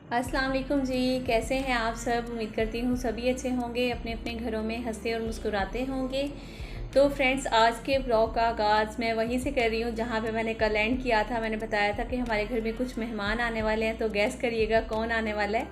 अस्सलाम वालेकुम जी। कैसे हैं आप सब? उम्मीद करती हूँ सभी अच्छे होंगे, अपने अपने घरों में हंसते और मुस्कुराते होंगे। तो फ्रेंड्स, आज के ब्लॉग का आगाज़ मैं वहीं से कर रही हूँ जहाँ पे मैंने कल एंड किया था। मैंने बताया था कि हमारे घर में कुछ मेहमान आने वाले हैं, तो गैस करिएगा कौन आने वाला है।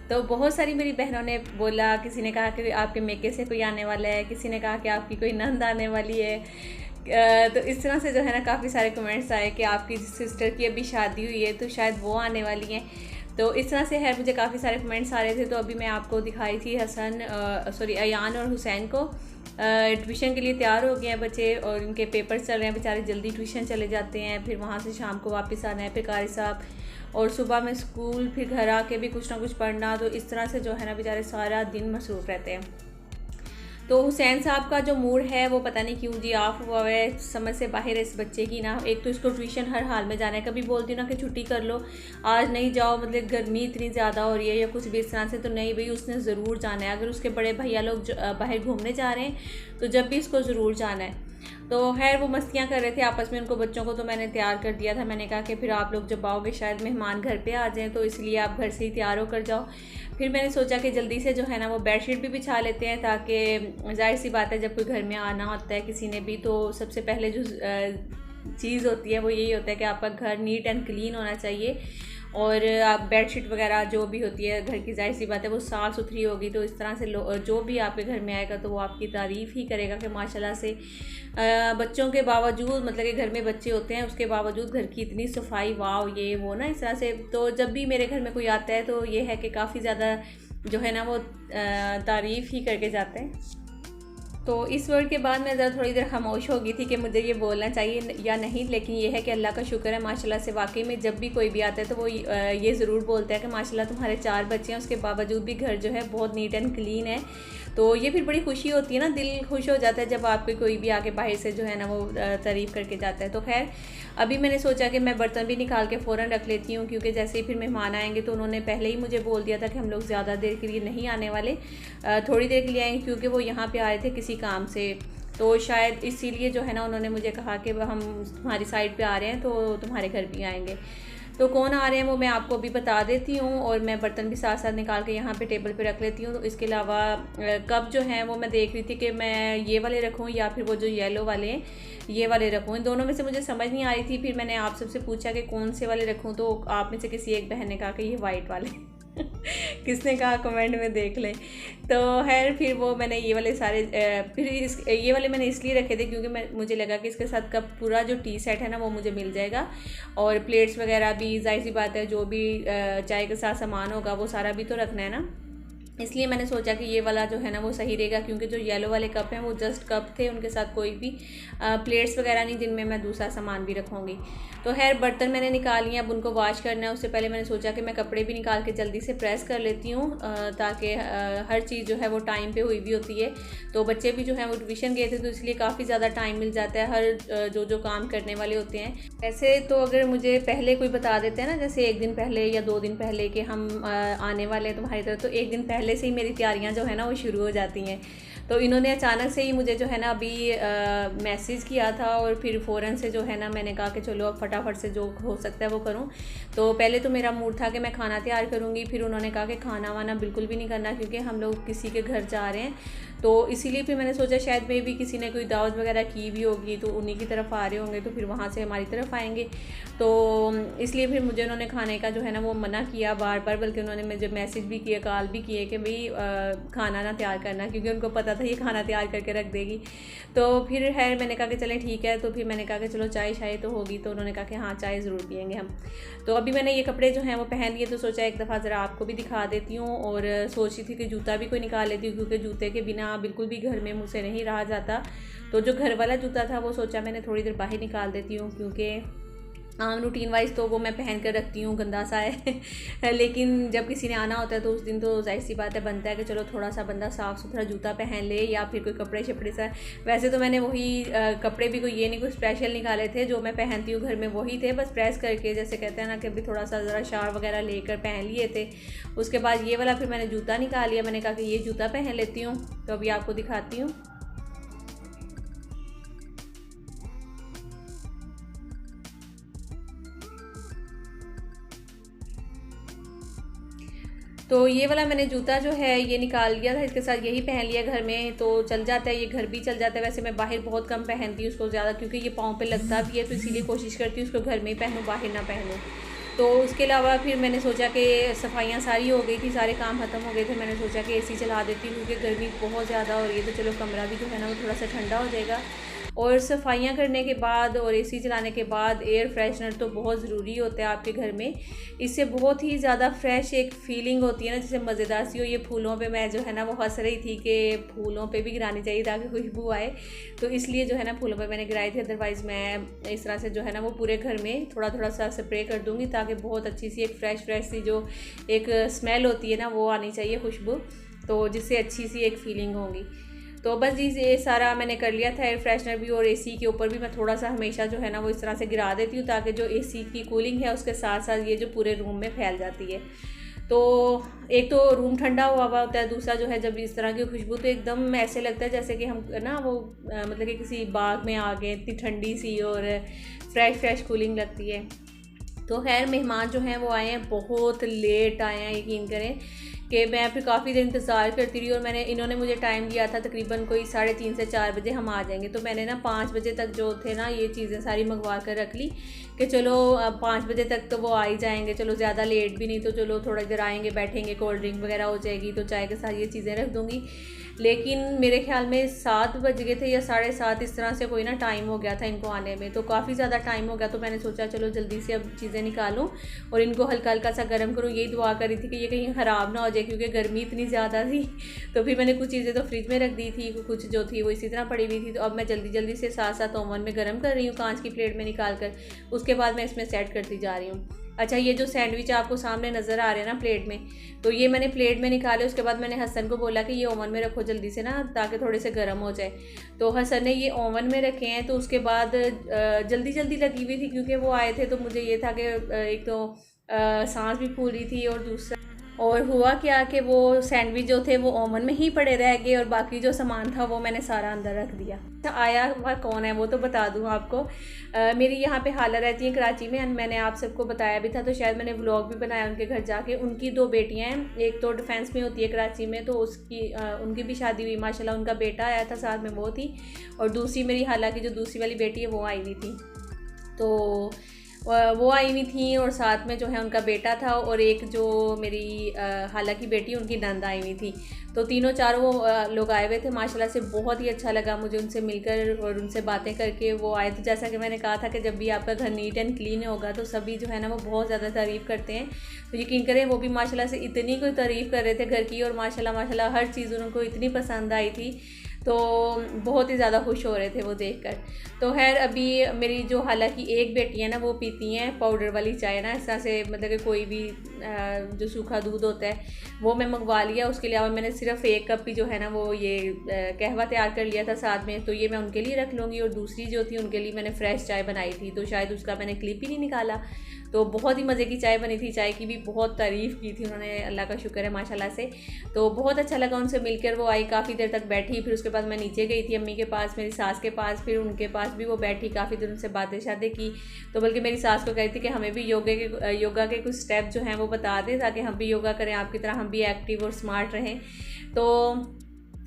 तो बहुत सारी मेरी बहनों ने बोला, किसी ने कहा कि आपके मेके से कोई आने वाला है, किसी ने कहा कि आपकी कोई नंद आने वाली है। तो इस तरह से जो है ना काफ़ी सारे कमेंट्स आए कि आपकी सिस्टर की अभी शादी हुई है तो शायद वो आने वाली हैं। तो इस तरह से है, मुझे काफ़ी सारे कमेंट्स आ रहे थे। तो अभी मैं आपको दिखाई थी अयान और हुसैन को ट्यूशन के लिए तैयार हो गए हैं बच्चे, और इनके पेपर्स चल रहे हैं। बेचारे जल्दी ट्यूशन चले जाते हैं, फिर वहाँ से शाम को वापस आना है, फिर कारी साहब, और सुबह में स्कूल, फिर घर आके भी कुछ ना कुछ पढ़ना। तो इस तरह से जो है ना बेचारे सारा दिन मसरूफ़ रहते हैं। तो हुसैन साहब का जो मूड है वो पता नहीं क्यों जी ऑफ हुआ है, समझ से बाहर है इस बच्चे की ना। एक तो इसको ट्यूशन हर हाल में जाना है, कभी बोलती हूँ ना कि छुट्टी कर लो, आज नहीं जाओ, मतलब गर्मी इतनी ज़्यादा हो रही है या कुछ भी इस तरह से, तो नहीं भाई उसने ज़रूर जाना है। अगर उसके बड़े भैया लोग बाहर घूमने जा रहे हैं तो जब भी इसको ज़रूर जाना है। तो खैर वो मस्तियाँ कर रहे थे आपस में, उनको बच्चों को तो मैंने तैयार कर दिया था। मैंने कहा कि फिर आप लोग जब आओगे शायद मेहमान घर पे आ जाएं, तो इसलिए आप घर से ही तैयार होकर जाओ। फिर मैंने सोचा कि जल्दी से जो है ना वो बेडशीट भी बिछा लेते हैं, ताकि जाहिर सी बात है जब कोई घर में आना होता है किसी ने भी, तो सबसे पहले जो चीज़ होती है वो यही होता है कि आपका घर नीट एंड क्लीन होना चाहिए। और आप बेडशीट वगैरह जो भी होती है घर की, जाहिर सी बात है वो साफ़ सुथरी होगी, तो इस तरह से जो भी आपके घर में आएगा तो वो आपकी तारीफ़ ही करेगा कि माशाल्लाह से बच्चों के बावजूद, मतलब कि घर में बच्चे होते हैं उसके बावजूद घर की इतनी सफाई, वाव ये वो ना, इस तरह से। तो जब भी मेरे घर में कोई आता है तो ये है कि काफ़ी ज़्यादा जो है ना वो तारीफ़ ही करके जाते हैं। तो इस वर्ड के बाद मैं ज़रा थोड़ी देर खामोश हो गई थी कि मुझे ये बोलना चाहिए या नहीं, लेकिन ये है कि अल्लाह का शुक्र है माशाल्लाह से, वाकई में जब भी कोई भी आता है तो वो ये ज़रूर बोलता है कि माशाल्लाह तुम्हारे 4 बच्चे हैं, उसके बावजूद भी घर जो है बहुत नीट एंड क्लीन है। तो ये फिर बड़ी खुशी होती है ना, दिल खुश हो जाता है जब आपके कोई भी आके बाहर से जो है ना वो तारीफ़ करके जाता है। तो खैर अभी मैंने सोचा कि मैं बर्तन भी निकाल के फ़ौरन रख लेती हूँ, क्योंकि जैसे ही फिर मेहमान आएंगे तो उन्होंने पहले ही मुझे बोल दिया था कि हम लोग ज़्यादा देर के लिए नहीं आने वाले, थोड़ी देर के लिए आएंगे, क्योंकि वो यहाँ पे आए थे किसी काम से। तो शायद इसीलिए जो है ना उन्होंने मुझे कहा कि हम तुम्हारी साइड पे आ रहे हैं तो तुम्हारे घर भी आएंगे। तो कौन आ रहे हैं वो मैं आपको अभी बता देती हूँ, और मैं बर्तन भी साथ साथ निकाल के यहाँ पे टेबल पे रख लेती हूँ। तो इसके अलावा कप जो हैं वो मैं देख रही थी कि मैं ये वाले रखूँ या फिर वो जो येलो वाले हैं ये वाले रखूँ। इन दोनों में से मुझे समझ नहीं आ रही थी, फिर मैंने आप सबसे पूछा कि कौन से वाले रखूँ, तो आप में से किसी एक बहन ने कहा कि ये वाइट वाले किसने कहा कमेंट में देख लें। तो खैर फिर वो मैंने ये वाले सारे फिर ये वाले मैंने इसलिए रखे थे क्योंकि मुझे लगा कि इसके साथ कप पूरा जो टी सेट है ना वो मुझे मिल जाएगा, और प्लेट्स वगैरह भी, जाहिर सी बात है जो भी चाय के साथ सामान होगा वो सारा भी तो रखना है ना। इसलिए मैंने सोचा कि ये वाला जो है ना वो सही रहेगा, क्योंकि जो येलो वाले कप हैं वो जस्ट कप थे, उनके साथ कोई भी प्लेट्स वगैरह नहीं जिनमें मैं दूसरा सामान भी रखूँगी। तो खैर बर्तन मैंने निकाल लिए, अब उनको वॉश करना है। उससे पहले मैंने सोचा कि मैं कपड़े भी निकाल के जल्दी से प्रेस कर लेती हूँ, ताकि हर चीज़ जो है वो टाइम पे हुई भी होती है। तो बच्चे भी जो है वो ट्यूशन गए थे, तो इसलिए काफ़ी ज़्यादा टाइम मिल जाता है हर जो काम करने वाले होते हैं। वैसे तो अगर मुझे पहले कोई बता देते हैं ना, जैसे 1 दिन पहले या 2 दिन पहले कि हम आने वाले हैं तुम्हारी तरफ, तो 1 दिन पहले से ही मेरी तैयारियां जो है ना वो शुरू हो जाती हैं। तो इन्होंने अचानक से ही मुझे जो है ना अभी मैसेज किया था, और फिर फ़ौरन से जो है ना मैंने कहा कि चलो अब फटाफट से जो हो सकता है वो करूं। तो पहले तो मेरा मूड था कि मैं खाना तैयार करूंगी, फिर उन्होंने कहा कि खाना वाना बिल्कुल भी नहीं करना, क्योंकि हम लोग किसी के घर जा रहे हैं। तो इसीलिए फिर मैंने सोचा शायद मे भी किसी ने कोई दावत वगैरह की भी होगी, तो उन्हीं की तरफ आ रहे होंगे, तो फिर वहाँ से हमारी तरफ आएंगे। तो इसलिए फिर मुझे उन्होंने खाने का जो है ना वो मना किया बार बार, बल्कि उन्होंने मुझे मैसेज भी किया, कॉल भी किए कि भाई खाना ना तैयार करना, क्योंकि उनको पता था ये खाना तैयार करके रख देगी। तो फिर है मैंने कहा कि चलें ठीक है। तो फिर मैंने कहा कि चलो चाय शाय तो होगी, तो उन्होंने कहा कि हाँ चाय ज़रूर पियेंगे हम। तो अभी मैंने ये कपड़े जो हैं वो पहन लिए, तो सोचा एक दफ़ा ज़रा आपको भी दिखा देती हूँ, और सोच रही थी कि जूता भी कोई निकाल लेती हूँ, क्योंकि जूते के बिना बिल्कुल भी घर में मुझसे नहीं रहा जाता। तो जो घर वाला जूता था वो सोचा मैंने थोड़ी देर बाहर निकाल देती हूँ, क्योंकि आम रूटीन वाइज तो वो मैं पहन कर रखती हूँ, गंदा सा है लेकिन जब किसी ने आना होता है तो उस दिन तो जाहिर सी बात है बनता है कि चलो थोड़ा सा बंदा साफ़ सुथरा जूता पहन ले, या फिर कोई कपड़े शपड़े सा। वैसे तो मैंने वही कपड़े भी कोई ये नहीं कोई स्पेशल निकाले थे, जो मैं पहनती हूँ घर में वही थे, बस प्रेस करके जैसे कहते हैं ना कि अभी थोड़ा सा ज़रा शार वगैरह लेकर पहन लिए थे। उसके बाद ये वाला फिर मैंने जूता निकाल लिया, मैंने कहा कि ये जूता पहन लेती हूँ। तो अभी आपको दिखाती हूँ। तो ये वाला मैंने जूता जो है ये निकाल लिया था, इसके साथ यही पहन लिया घर में, तो चल जाता है, ये घर भी चल जाता है। वैसे मैं बाहर बहुत कम पहनती हूँ उसको ज़्यादा, क्योंकि ये पाँव पे लगता भी है, तो इसीलिए कोशिश करती हूँ उसको घर में ही पहनूँ, बाहर ना पहनूँ। तो उसके अलावा फिर मैंने सोचा कि सफाइयाँ सारी हो गई थी, सारे काम ख़त्म हो गए थे, मैंने सोचा कि एसी चला देती हूँ क्योंकि गर्मी बहुत ज़्यादा हो रही है, तो चलो कमरा भी जो है ना वो थोड़ा सा ठंडा हो जाएगा। और सफाइयाँ करने के बाद और एसी चलाने के बाद एयर फ्रेशनर तो बहुत ज़रूरी होता है आपके घर में। इससे बहुत ही ज़्यादा फ्रेश एक फ़ीलिंग होती है ना, जैसे मज़ेदार सी हो। ये फूलों पे मैं जो है ना वो हंस रही थी कि फूलों पे भी गिरानी चाहिए ताकि खुशबू आए, तो इसलिए जो है ना फूलों पे मैंने गिराई थी। अदरवाइज़ मैं इस तरह से जो है ना वो पूरे घर में थोड़ा थोड़ा सा स्प्रे कर दूँगी ताकि बहुत अच्छी सी एक फ्रेश सी जो एक स्मेल होती है ना वो आनी चाहिए, खुशबू, तो जिससे अच्छी सी एक फ़ीलिंग होगी। तो बस जी ये सारा मैंने कर लिया था, एयर फ्रेशनर भी, और एसी के ऊपर भी मैं थोड़ा सा हमेशा जो है ना वो इस तरह से गिरा देती हूँ ताकि जो एसी की कूलिंग है उसके साथ साथ ये जो पूरे रूम में फैल जाती है। तो एक तो रूम ठंडा हुआ होता है, दूसरा जो है जब इस तरह की खुशबू तो एकदम ऐसे लगता है जैसे कि हम ना वो मतलब कि किसी बाग में आ गए, इतनी ठंडी सी और फ्रेश कूलिंग लगती है। तो खैर मेहमान जो हैं वो आए हैं, बहुत लेट आए हैं, यकीन करें कि मैं फिर काफ़ी देर इंतज़ार करती रही, और इन्होंने मुझे टाइम दिया था तकरीबन कोई 3:30 से 4 बजे हम आ जाएंगे। तो मैंने ना 5 बजे तक जो थे ना ये चीज़ें सारी मंगवा कर रख ली कि चलो अब 5 बजे तक तो वो आ ही जाएंगे, चलो ज़्यादा लेट भी नहीं, तो चलो थोड़ा देर आएंगे, बैठेंगे, कोल्ड ड्रिंक वगैरह हो जाएगी, तो चाय के साथ ये चीज़ें रख दूँगी। लेकिन मेरे ख्याल में 7 बज गए थे या 7:30, इस तरह से कोई ना टाइम हो गया था इनको आने में, तो काफ़ी ज़्यादा टाइम हो गया। तो मैंने सोचा चलो जल्दी से अब चीज़ें निकालूं और इनको हल्का हल्का सा गर्म करूं। यही दुआ करी थी कि ये कहीं ख़राब ना हो जाए क्योंकि गर्मी इतनी ज़्यादा थी। तो फिर मैंने कुछ चीज़ें तो फ्रिज में रख दी थी, कुछ जो थी वो इसी तरह पड़ी हुई थी। तो अब मैं जल्दी जल्दी से साथ साथ ओवन में गर्म कर रही हूँ, कांच की प्लेट में निकाल कर, उसके बाद मैं इसमें सेट करती जा रही हूँ। अच्छा, ये जो सैंडविच आपको सामने नज़र आ रहे हैं ना प्लेट में, तो ये मैंने प्लेट में निकाले। उसके बाद मैंने हसन को बोला कि ये ओवन में रखो जल्दी से ना, ताकि थोड़े से गर्म हो जाए। तो हसन ने ये ओवन में रखे हैं। तो उसके बाद जल्दी जल्दी लगी हुई थी क्योंकि वो आए थे, तो मुझे ये था कि एक तो सांस भी फूल रही थी, और दूसरा और हुआ क्या कि वो सैंडविच जो थे वो ओवन में ही पड़े रह गए, और बाकी जो सामान था वो मैंने सारा अंदर रख दिया। आया हुआ कौन है वो तो बता दूं आपको। मेरी यहाँ पे हाला रहती है कराची में, मैंने आप सबको बताया भी था, तो शायद मैंने व्लॉग भी बनाया उनके घर जाके। उनकी 2 बेटियाँ हैं, एक तो डिफेंस में होती है कराची में, तो उनकी भी शादी हुई माशाल्लाह, उनका बेटा आया था साथ में, वो थी, और दूसरी मेरी हाला की जो दूसरी वाली बेटी है वो आई हुई थी। तो वो आई हुई थी, और साथ में जो है उनका बेटा था, और एक जो मेरी हाला की बेटी उनकी नंद आई हुई थी। तो तीनों चारों लोग आए हुए थे। माशाल्लाह से बहुत ही अच्छा लगा मुझे उनसे मिलकर और उनसे बातें करके। वो आए थे, जैसा कि मैंने कहा था कि जब भी आपका घर नीट एंड क्लीन होगा तो सभी जो है ना वो बहुत ज़्यादा तारीफ़ करते हैं। तो यकीन करें वो भी माशाल्लाह से इतनी कोई तारीफ़ कर रहे थे घर की, और माशाल्लाह हर चीज़ उनको इतनी पसंद आई थी, तो बहुत ही ज़्यादा खुश हो रहे थे वो देखकर। तो खैर अभी मेरी जो हालांकि एक बेटी है ना वो पीती हैं पाउडर वाली चाय ना, इस तरह से मतलब कि कोई भी जो सूखा दूध होता है वो मैं मंगवा लिया। उसके अलावा मैंने सिर्फ 1 कप ही जो है ना वो ये कहवा तैयार कर लिया था साथ में, तो ये मैं उनके लिए रख लूँगी। और दूसरी जो थी उनके लिए मैंने फ़्रेश चाय बनाई थी, तो शायद उसका मैंने क्लिप ही नहीं निकाला। तो बहुत ही मज़े की चाय बनी थी, चाय की भी बहुत तारीफ़ की थी उन्होंने, अल्लाह का शुक्र है माशाल्लाह से। तो बहुत अच्छा लगा उनसे मिलकर। वो आई, काफ़ी देर तक बैठी, फिर उसके बाद मैं नीचे गई थी अम्मी के पास, मेरी सास के पास, फिर उनके पास भी वो बैठी, काफ़ी देर उनसे बातें शातें की। तो बल्कि मेरी सास को कहती थी कि हमें भी योगा के कुछ स्टेप जो हैं वो बता दें ताकि हम भी योगा करें, आपकी तरह हम भी एक्टिव और स्मार्ट रहें। तो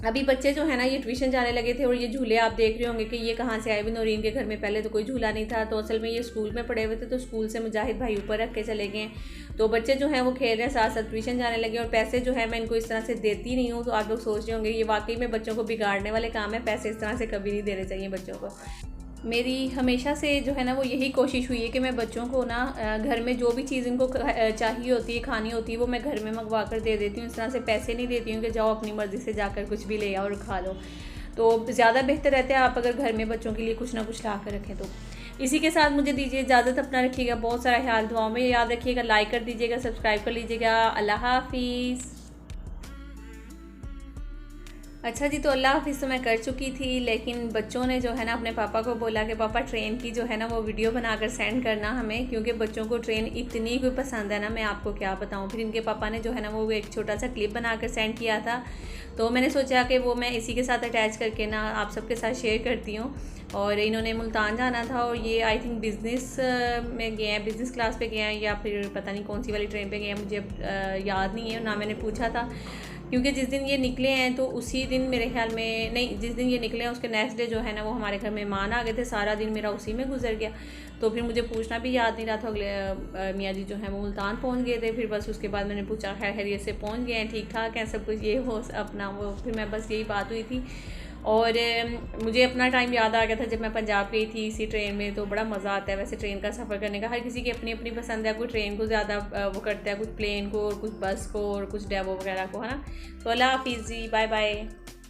अभी बच्चे जो है ना ये ट्यूशन जाने लगे थे, और ये झूले आप देख रहे होंगे कि ये कहाँ से आए हुए। नौरीन के घर में पहले तो कोई झूला नहीं था, तो असल में ये स्कूल में पढ़े हुए थे, तो स्कूल से मुजाहिद भाई ऊपर रख के चले गए। तो बच्चे जो हैं वो खेल रहे हैं, साथ साथ ट्यूशन जाने लगे। और पैसे जो है मैं इनको इस तरह से देती नहीं हूँ। तो आप लोग सोच रहे होंगे ये वाकई में बच्चों को बिगाड़ने वाले काम है, पैसे इस तरह से कभी नहीं देने चाहिए बच्चों को। मेरी हमेशा से जो है ना वो यही कोशिश हुई है कि मैं बच्चों को ना घर में जो भी चीज़ इनको चाहिए होती है, खानी होती है, वो मैं घर में मंगवा कर दे देती हूँ। इस तरह से पैसे नहीं देती हूँ कि जाओ अपनी मर्ज़ी से जाकर कुछ भी ले आओ और खा लो। तो ज़्यादा बेहतर रहता है आप अगर घर में बच्चों के लिए कुछ ना कुछ ला कर रखें। तो इसी के साथ मुझे दीजिए इजाज़त, अपना रखिएगा बहुत सारा ख्याल, दुआओं में याद रखिएगा, लाइक कर दीजिएगा, सब्सक्राइब कर लीजिएगा। अल्लाह हाफिज़। अच्छा जी, तो अल्लाह हाफ़िज़ तो मैं कर चुकी थी, लेकिन बच्चों ने जो है ना अपने पापा को बोला कि पापा ट्रेन की जो है ना वो वीडियो बनाकर सेंड करना हमें, क्योंकि बच्चों को ट्रेन इतनी कोई पसंद है ना, मैं आपको क्या बताऊँ। फिर इनके पापा ने जो है ना वो एक छोटा सा क्लिप बनाकर सेंड किया था, तो मैंने सोचा कि वो मैं इसी के साथ अटैच करके ना आप सबके साथ शेयर करती हूँ। और इन्होंने मुल्तान जाना था और ये आई थिंक बिज़नेस में गए हैं, बिज़नेस क्लास पे गए हैं या फिर पता नहीं कौन सी वाली ट्रेन पे गए हैं, मुझे याद नहीं है, ना मैंने पूछा था। क्योंकि जिस दिन ये निकले हैं तो उसी दिन मेरे ख्याल में नहीं, जिस दिन ये निकले हैं उसके नेक्स्ट डे जो है ना वो हमारे घर मेहमान आ गए थे, सारा दिन मेरा उसी में गुजर गया। तो फिर मुझे पूछना भी याद नहीं रहा था। अगले मियाँ जी जो हैं वो मुल्तान पहुंच गए थे, फिर बस उसके बाद मैंने पूछा खैर खैरियत से पहुंच गए हैं, ठीक ठाक हैं सब कुछ, ये हो अपना वो, फिर मैं बस यही बात हुई थी। और मुझे अपना टाइम याद आ गया था जब मैं पंजाब गई थी इसी ट्रेन में। तो बड़ा मज़ा आता है वैसे ट्रेन का सफ़र करने का, हर किसी की अपनी अपनी पसंद है, कोई ट्रेन को ज़्यादा वो करता है, कुछ प्लेन को और कुछ बस को और कुछ डेवो वगैरह को, है ना। तो अल्लाह हाफिज़ जी, बाय बाय।